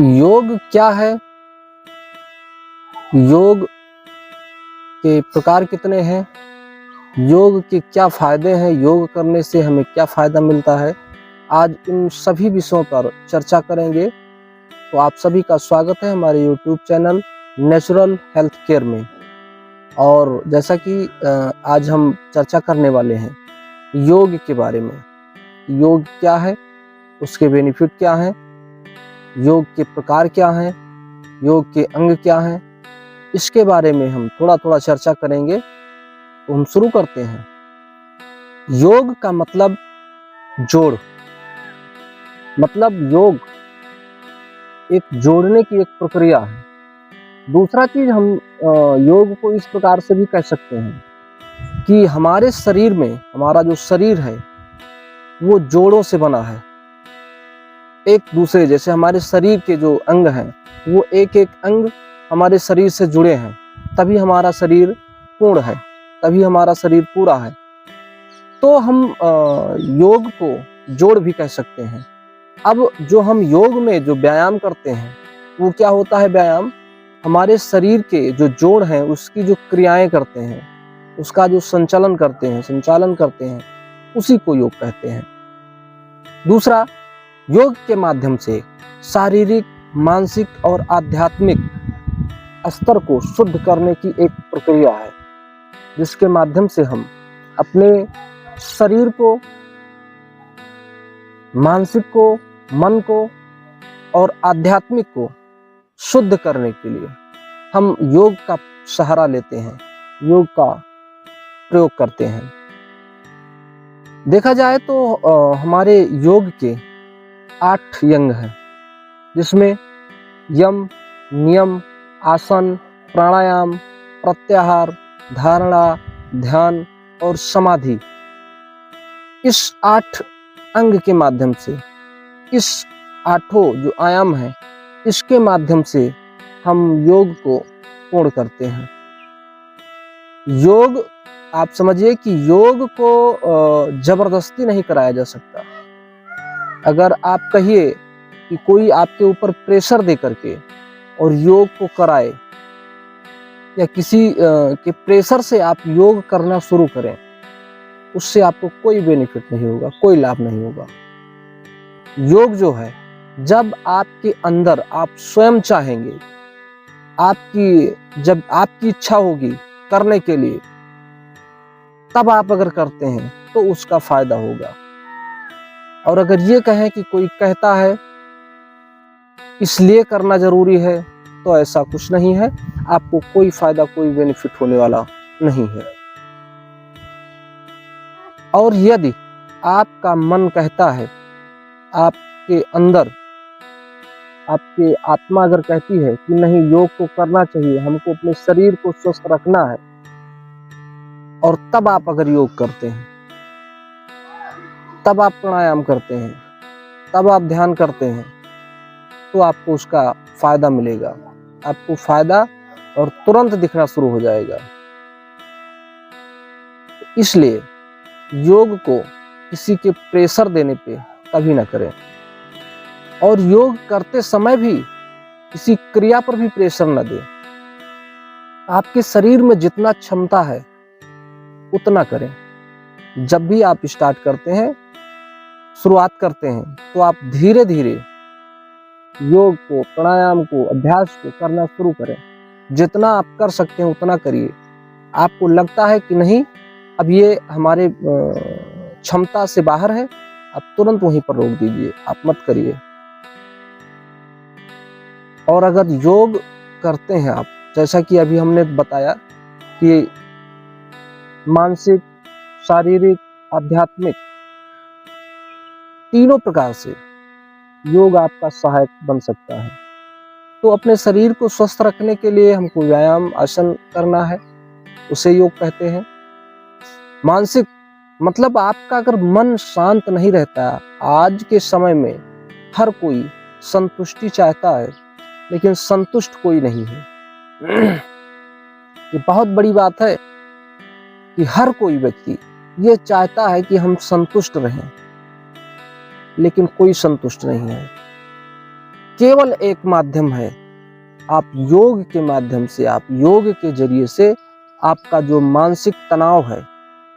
योग क्या है? योग के प्रकार कितने हैं? योग के क्या फायदे हैं? योग करने से हमें क्या फायदा मिलता है? आज इन सभी विषयों पर चर्चा करेंगे। तो आप सभी का स्वागत है हमारे YouTube channel natural health care में। और जैसा कि आज हम चर्चा करने वाले हैं योग के बारे में। योग क्या है, उसके बेनिफिट क्या हैं, योग के प्रकार क्या हैं, योग के अंग क्या हैं, इसके बारे में हम थोड़ा थोड़ा चर्चा करेंगे। तो हम शुरू करते हैं। योग का मतलब जोड़, मतलब योग एक जोड़ने की एक प्रक्रिया है। दूसरा चीज हम योग को इस प्रकार से भी कह सकते हैं कि हमारे शरीर में, हमारा जो शरीर है वो जोड़ों से बना है। एक दूसरे जैसे हमारे शरीर के जो अंग हैं वो एक एक अंग हमारे शरीर से जुड़े हैं, तभी हमारा शरीर पूर्ण है, तभी हमारा शरीर पूरा है। तो हम योग को जोड़ भी कह सकते हैं। अब जो हम योग में जो व्यायाम करते हैं वो क्या होता है? व्यायाम हमारे शरीर के जो जोड़ हैं उसकी जो क्रियाएं करते हैं, उसका जो संचालन करते हैं, उसी को योग कहते हैं। दूसरा, योग के माध्यम से शारीरिक, मानसिक और आध्यात्मिक स्तर को शुद्ध करने की एक प्रक्रिया है, जिसके माध्यम से हम अपने शरीर को, मानसिक को, मन को और आध्यात्मिक को शुद्ध करने के लिए हम योग का सहारा लेते हैं, योग का प्रयोग करते हैं। देखा जाए तो हमारे योग के 8 अंग हैं, जिसमें यम, नियम, आसन, प्राणायाम, प्रत्याहार, धारणा, ध्यान और समाधि, इस 8 अंग के माध्यम से, इस 8 जो आयाम हैं, इसके माध्यम से हम योग को पूर्ण करते हैं। योग, आप समझिए कि योग को जबरदस्ती नहीं कराया जा सकता। अगर आप कहिए कि कोई आपके ऊपर प्रेशर दे करके और योग को कराए, या किसी के प्रेशर से आप योग करना शुरू करें, उससे आपको कोई बेनिफिट नहीं होगा, कोई लाभ नहीं होगा। योग जो है, जब आपके अंदर आप स्वयं चाहेंगे, जब आपकी इच्छा होगी करने के लिए, तब आप अगर करते हैं तो उसका फायदा होगा। और अगर ये कहें कि कोई कहता है इसलिए करना जरूरी है, तो ऐसा कुछ नहीं है। आपको कोई फायदा, कोई बेनिफिट होने वाला नहीं है। और यदि आपका मन कहता है, आपके अंदर आपकी आत्मा अगर कहती है कि नहीं, योग को करना चाहिए, हमको अपने शरीर को स्वस्थ रखना है, और तब आप अगर योग करते हैं, तब आप प्राणायाम करते हैं, तब आप ध्यान करते हैं, तो आपको उसका फायदा मिलेगा। आपको फायदा और तुरंत दिखना शुरू हो जाएगा। इसलिए योग को किसी के प्रेशर देने पे कभी ना करें, और योग करते समय भी किसी क्रिया पर भी प्रेशर न दें। आपके शरीर में जितना क्षमता है उतना करें। जब भी आप स्टार्ट करते हैं, शुरुआत करते हैं, तो आप धीरे धीरे योग को, प्राणायाम को, अभ्यास को करना शुरू करें। जितना आप कर सकते हैं उतना करिए। आपको लगता है कि नहीं, अब ये हमारे क्षमता से बाहर है, आप तुरंत वहीं पर रोक दीजिए, आप मत करिए। और अगर योग करते हैं आप, जैसा कि अभी हमने बताया कि मानसिक, शारीरिक, आध्यात्मिक, तीनों प्रकार से योग आपका सहायक बन सकता है। तो अपने शरीर को स्वस्थ रखने के लिए हमको व्यायाम, आसन करना है, उसे योग कहते हैं। मानसिक मतलब आपका अगर मन शांत नहीं रहता, आज के समय में हर कोई संतुष्टि चाहता है, लेकिन संतुष्ट कोई नहीं है। ये बहुत बड़ी बात है कि हर कोई व्यक्ति ये चाहता है कि हम संतुष्ट रहें, लेकिन कोई संतुष्ट नहीं है। केवल एक माध्यम है। आप योग के माध्यम से, आप योग के जरिए से आपका जो मानसिक तनाव है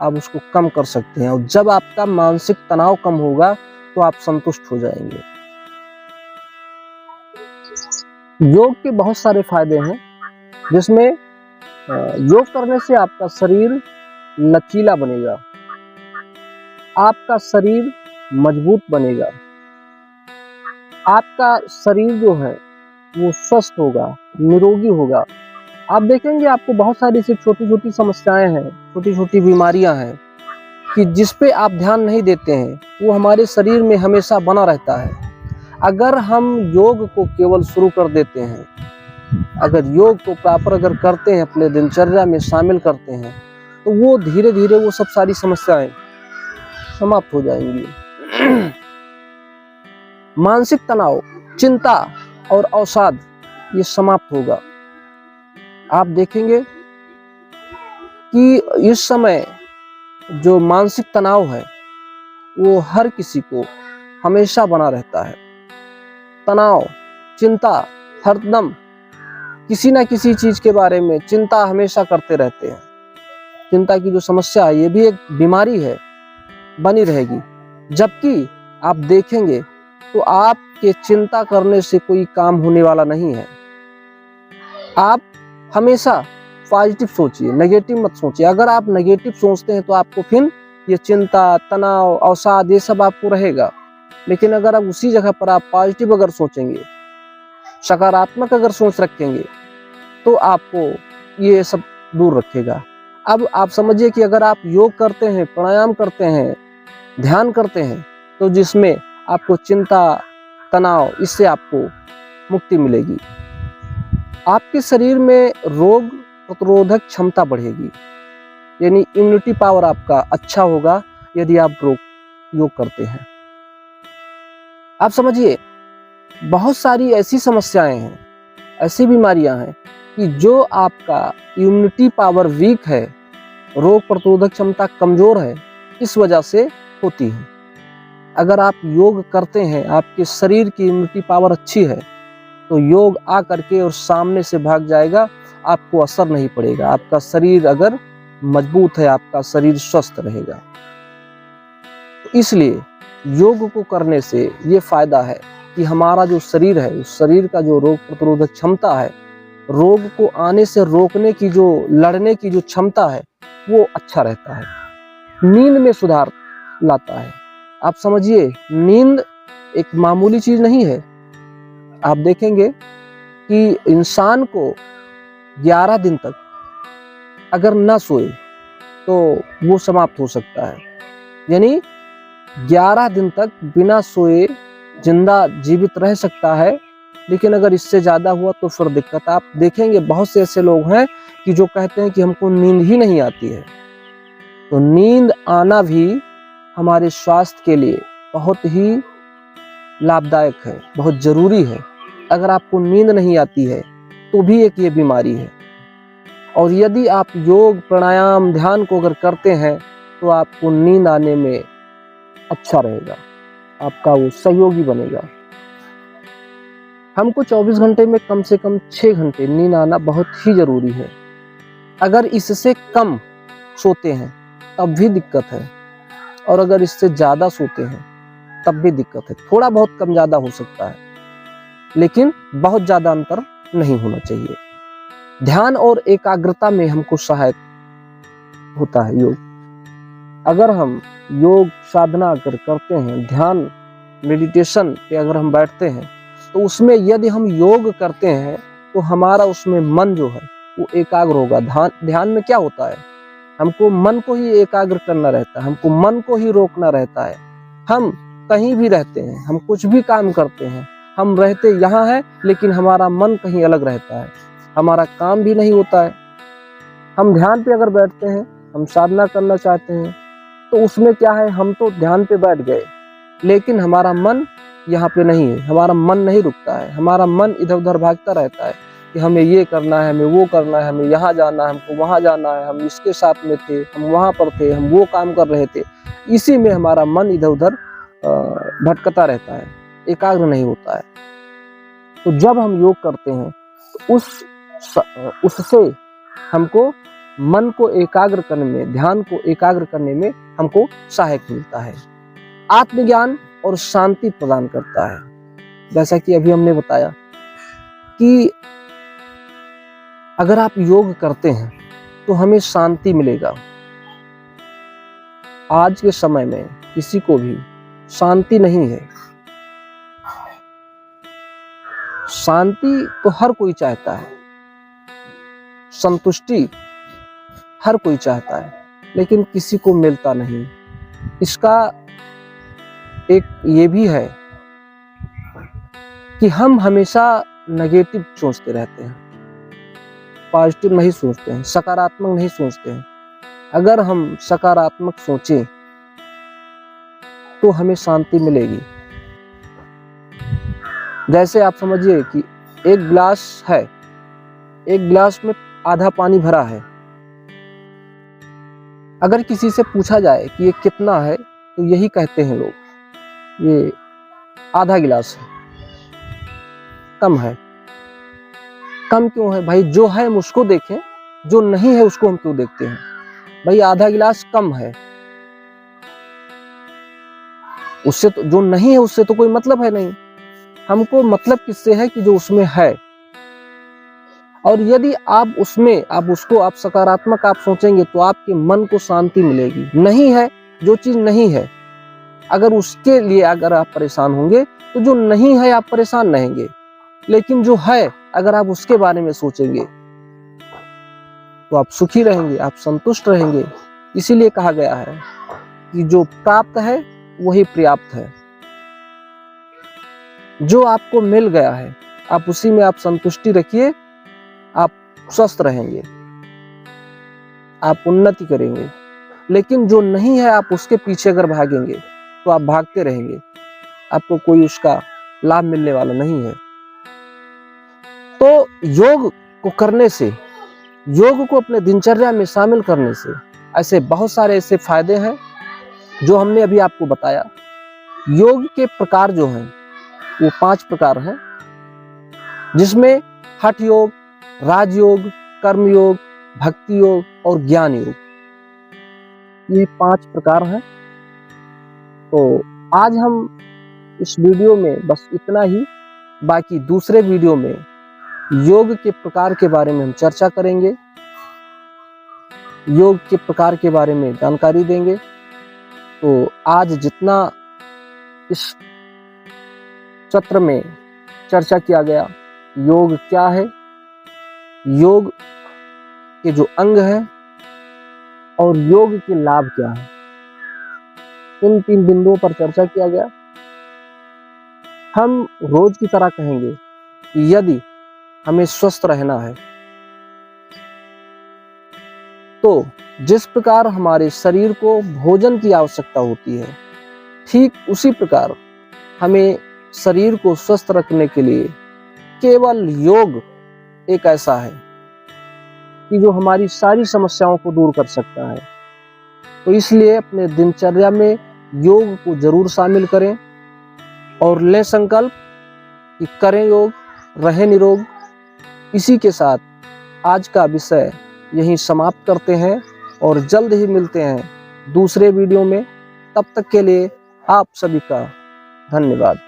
आप उसको कम कर सकते हैं। और जब आपका मानसिक तनाव कम होगा तो आप संतुष्ट हो जाएंगे। योग के बहुत सारे फायदे हैं, जिसमें योग करने से आपका शरीर लचीला बनेगा, आपका शरीर मजबूत बनेगा, आपका शरीर जो है वो स्वस्थ होगा, निरोगी होगा। आप देखेंगे आपको बहुत सारी ऐसी छोटी छोटी समस्याएं हैं, छोटी छोटी बीमारियां हैं कि जिस पे आप ध्यान नहीं देते हैं, वो हमारे शरीर में हमेशा बना रहता है। अगर हम योग को केवल शुरू कर देते हैं, अगर योग को प्रॉपर अगर करते हैं, अपने दिनचर्या में शामिल करते हैं, तो वो धीरे धीरे वो सब सारी समस्याएं समाप्त हो जाएंगी। मानसिक तनाव, चिंता और अवसाद ये समाप्त होगा। आप देखेंगे कि इस समय जो मानसिक तनाव है वो हर किसी को हमेशा बना रहता है। तनाव, चिंता, हरदम किसी ना किसी चीज के बारे में चिंता हमेशा करते रहते हैं। चिंता की जो समस्या है ये भी एक बीमारी है, बनी रहेगी। जबकि आप देखेंगे तो आपके चिंता करने से कोई काम होने वाला नहीं है। आप हमेशा पॉजिटिव सोचिए, नेगेटिव मत सोचिए। अगर आप नेगेटिव सोचते हैं तो आपको फिर ये चिंता, तनाव, अवसाद ये सब आपको रहेगा। लेकिन अगर आप उसी जगह पर आप पॉजिटिव अगर सोचेंगे, सकारात्मक अगर सोच रखेंगे, तो आपको ये सब दूर रखेगा। अब आप समझिए कि अगर आप योग करते हैं, प्राणायाम करते हैं, ध्यान करते हैं, तो जिसमें आपको चिंता, तनाव, इससे आपको मुक्ति मिलेगी। आपके शरीर में रोग प्रतिरोधक क्षमता बढ़ेगी, यानी इम्यूनिटी पावर आपका अच्छा होगा यदि आप योग करते हैं। आप समझिए बहुत सारी ऐसी समस्याएं हैं, ऐसी बीमारियां हैं कि जो आपका इम्यूनिटी पावर वीक है, रोग प्रतिरोधक क्षमता कमजोर है, इस वजह से होती है। अगर आप योग करते हैं, आपके शरीर की इम्यूनिटी पावर अच्छी है, तो योग आ करके और सामने से भाग जाएगा, आपको असर नहीं पड़ेगा। आपका शरीर अगर मजबूत है, आपका शरीर स्वस्थ रहेगा। तो इसलिए योग को करने से ये फायदा है कि हमारा जो शरीर है, उस शरीर का जो रोग प्रतिरोधक क्षमता है, रोग को आने से रोकने की जो, लड़ने की जो क्षमता है, वो अच्छा रहता है। नींद में सुधार लाता है। आप समझिए नींद एक मामूली चीज नहीं है। आप देखेंगे कि इंसान को 11 दिन तक अगर ना सोए तो वो समाप्त हो सकता है। यानी 11 दिन तक बिना सोए जिंदा जीवित रह सकता है, लेकिन अगर इससे ज्यादा हुआ तो फिर दिक्कत। आप देखेंगे बहुत से ऐसे लोग हैं कि जो कहते हैं कि हमको नींद ही नहीं आती है। तो नींद आना भी हमारे स्वास्थ्य के लिए बहुत ही लाभदायक है, बहुत जरूरी है। अगर आपको नींद नहीं आती है तो भी एक ये बीमारी है। और यदि आप योग, प्राणायाम, ध्यान को अगर करते हैं तो आपको नींद आने में अच्छा रहेगा, आपका वो सहयोगी बनेगा। हमको 24 घंटे में कम से कम 6 घंटे नींद आना बहुत ही जरूरी है। अगर इससे कम सोते हैं तब भी दिक्कत है, और अगर इससे ज्यादा सोते हैं तब भी दिक्कत है। थोड़ा बहुत कम ज्यादा हो सकता है, लेकिन बहुत ज्यादा अंतर नहीं होना चाहिए। ध्यान और एकाग्रता में हमको सहायक होता है योग। अगर हम योग साधना अगर करते हैं, ध्यान, मेडिटेशन पे अगर हम बैठते हैं, तो उसमें यदि हम योग करते हैं तो हमारा उसमें मन जो है वो एकाग्र होगा। ध्यान में क्या होता है, हमको मन को ही एकाग्र करना रहता है, हमको मन को ही रोकना रहता है। हम कहीं भी रहते हैं, हम कुछ भी काम करते हैं, हम रहते यहाँ हैं लेकिन हमारा मन कहीं अलग रहता है, हमारा काम भी नहीं होता है। हम ध्यान पे अगर बैठते हैं, हम साधना करना चाहते हैं, तो उसमें क्या है, हम तो ध्यान पे बैठ गए लेकिन हमारा मन यहाँ पे नहीं है, हमारा मन नहीं रुकता है, हमारा मन इधर उधर भागता रहता है कि हमें ये करना है, हमें वो करना है, हमें यहाँ जाना है, हमको वहाँ जाना है, हम इसके साथ में थे, हम वहाँ पर थे, हम वो काम कर रहे थे। इसी में हमारा मन इधर उधर भटकता रहता है, एकाग्र नहीं होता है। तो जब हम योग करते हैं तो उससे हमको मन को एकाग्र करने में, ध्यान को एकाग्र करने में हमको सहायक मिलता है, आत्मज्ञान और शांति प्रदान करता है। जैसा कि अभी हमने बताया कि अगर आप योग करते हैं तो हमें शांति मिलेगा। आज के समय में किसी को भी शांति नहीं है। शांति तो हर कोई चाहता है, संतुष्टि हर कोई चाहता है, लेकिन किसी को मिलता नहीं। इसका एक ये भी है कि हम हमेशा नेगेटिव सोचते रहते हैं, पॉजिटिव नहीं सोचते हैं, सकारात्मक नहीं सोचते हैं। अगर हम सकारात्मक सोचें तो हमें शांति मिलेगी। जैसे आप समझिए कि एक गिलास है, एक गिलास में आधा पानी भरा है। अगर किसी से पूछा जाए कि ये कितना है तो यही कहते हैं लोग, ये आधा गिलास है, कम है। कम क्यों है भाई? जो है हम उसको देखें, जो नहीं है उसको हम क्यों देखते हैं? भाई आधा गिलास कम है, उससे तो जो नहीं है उससे तो कोई मतलब है नहीं। हमको मतलब किससे है कि जो उसमें है। और यदि आप उसको आप सकारात्मक आप सोचेंगे तो आपके मन को शांति मिलेगी। नहीं है, जो चीज नहीं है, अगर उसके लिए अगर आप परेशान होंगे तो जो नहीं है आप परेशान रहेंगे। लेकिन जो है अगर आप उसके बारे में सोचेंगे तो आप सुखी रहेंगे, आप संतुष्ट रहेंगे। इसीलिए कहा गया है कि जो प्राप्त है वही पर्याप्त है। जो आपको मिल गया है आप उसी में आप संतुष्टि रखिए, आप स्वस्थ रहेंगे, आप उन्नति करेंगे। लेकिन जो नहीं है आप उसके पीछे अगर भागेंगे तो आप भागते रहेंगे, आपको कोई उसका लाभ मिलने वाला नहीं है। तो योग को करने से, योग को अपने दिनचर्या में शामिल करने से ऐसे बहुत सारे ऐसे फायदे हैं जो हमने अभी आपको बताया। योग के प्रकार जो हैं वो 5 प्रकार हैं, जिसमें हठ योग, राजयोग, कर्म योग, भक्ति योग और ज्ञान योग, ये 5 प्रकार हैं। तो आज हम इस वीडियो में बस इतना ही। बाकी दूसरे वीडियो में योग के प्रकार के बारे में हम चर्चा करेंगे, योग के प्रकार के बारे में जानकारी देंगे। तो आज जितना इस सत्र में चर्चा किया गया, योग क्या है, योग के जो अंग हैं और योग के लाभ क्या है, इन 3 बिंदुओं पर चर्चा किया गया। हम रोज की तरह कहेंगे कि यदि हमें स्वस्थ रहना है तो जिस प्रकार हमारे शरीर को भोजन की आवश्यकता होती है, ठीक उसी प्रकार हमें शरीर को स्वस्थ रखने के लिए केवल योग एक ऐसा है कि जो हमारी सारी समस्याओं को दूर कर सकता है। तो इसलिए अपने दिनचर्या में योग को जरूर शामिल करें और लें संकल्प कि करें योग, रहें निरोग। इसी के साथ आज का विषय यहीं समाप्त करते हैं और जल्द ही मिलते हैं दूसरे वीडियो में। तब तक के लिए आप सभी का धन्यवाद।